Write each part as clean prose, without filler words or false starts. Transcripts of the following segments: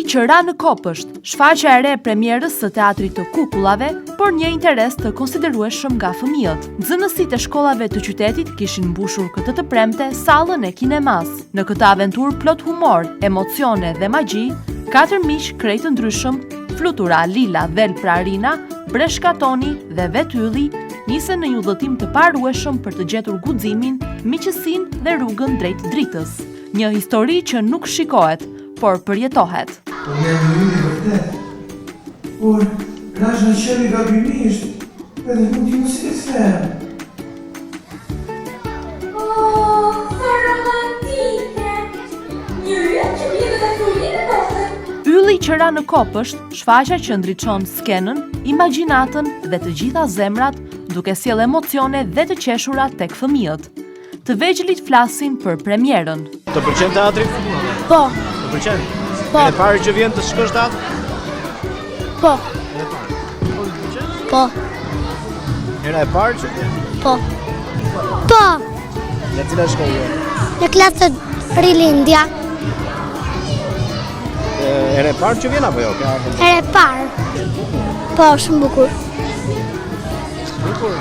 që ra në Kopësht, shfaqja e re premierës së teatrit të kukullave, por një interes të konsiderueshëm nga fëmijët. Nxënësit e shkollave të qytetit kishin mbushur këtë të premte sallën e kinemas. Në këtë aventurë plot humor, emocione dhe magji, 4 miq krejt të ndryshëm, Flutura, Lila, Del Prarina, Breshka Toni dhe Vetylli, nisën në një udhëtim të parueshëm për të gjetur guximin, miqësinë dhe rrugën drejt dritës. Një histori që nuk shikohet, por përjetohet. Po jam në yli vërtet, por rash në qëri gabimisht, edhe mund t'i mos e them. Sa romantike! Një yll që vjen nga fëmijët e tokë. Ylli që ra në Kopësht, shfaqja që ndriçon skenën, imagjinatën dhe të gjitha zemrat, duke sjellë emocione dhe të qeshura tek fëmijët. Të vegjëlit flasin për premierën. Të pëlqen teatri? Po, Të pëlqen? Po. E parë që vjen të shkosh teatr? po, po, Hera e parë që vjen? po. Po, Në cila shkollë? në klasë rilindja, Hera e parë që vjen apo jo? herë e parë. Po, shumë bukur. Bukur.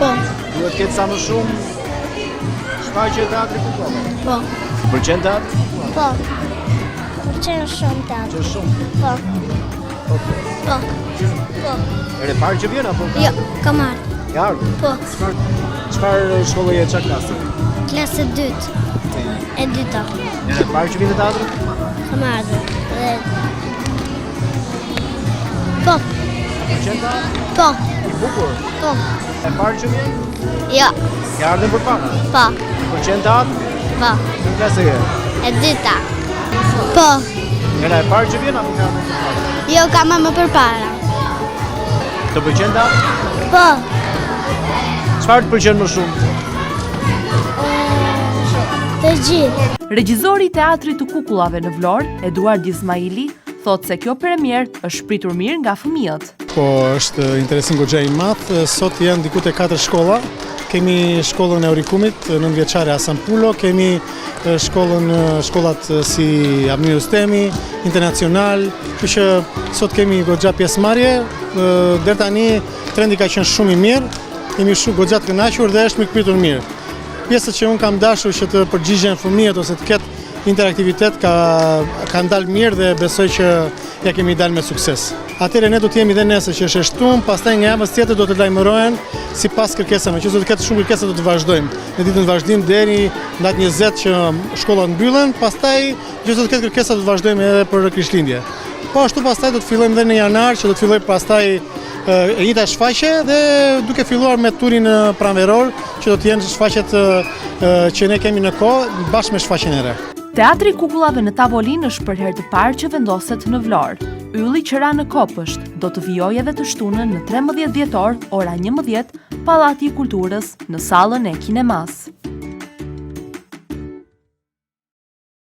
Po, Duhet ketë sa më shumë shfaqje teatri kukullave. po, Të pëlqen teatri? po. Pëlqen shumë teatri. Që shumë. Po, po, po. Hera e parë që vjen apo? Jo, kam ardhur. Ka ardhur. Po, Çfarë shkolle je, çfarë klase? klasë e dytë. E dyta. Hera e parë që vjen në teatr? Kam ardhur. Dhe... Po, Pëlqen teatri? po, I bukur. po. E parë që vjen? Jo, Ka ardhur për para. po, Pëlqen teatri? po. Në klasë je? E dyta. Po, Hera e parë që vjen apo ka ardhur për para? jo kam më përpara. Të pëlqen teatri? Po, Çfarë të pëlqen më shumë? të gjithë. Regjizori i teatrit të kukullave në Vlorë, Eduard Ismaili, thotë se kjo premier është pritur mirë nga fëmijët. Po, është interesim goxha i madh. Sot janë diku te 4 shkolla. Kemi shkollën e Eurikumit, 9-vjeçare Hasan Pulo, kemi shkollat si Amir Rustemi, Internacional, kështu që sot kemi goxha pjesëmarrje. Deri tani trendi ka qenë shumë i mirë, jemi shumë goxha të kënaqur dhe është mikpritur mirë. Pjesët që unë kam dashur që të përgjigjen fëmijët ose të ketë interaktivitet ka ndalë mirë dhe besoj që ja kemi dalë me sukses. Atëherë ne do të jemi dhe nesër që është shtunë, pastaj nga javës tjetër do të lajmërohen sipas kërkesave. Nëse do të ketë shumë kërkesa do të vazhdojmë. Në ditën e vazhdim deri datë 20 që shkollat mbyllen, pastaj nëse do të ketë kërkesa do të vazhdojmë edhe për Krishtlindje. Po ashtu pastaj do të fillojmë edhe në janar që do të fillojë pastaj e njëjta shfaqje dhe duke filluar me turin pranveror që do të jenë shfaqjet që ne kemi në kohë bashkë me shfaqjen e re. Teatri kukullave në Tavolinë është për herë të parë që vendoset në Vlorë. Ylli që ra në Kopësht do të vijojë edhe të shtunën në 13 dhjetor, ora 11, Pallati i Kulturës në sallën e kinemas.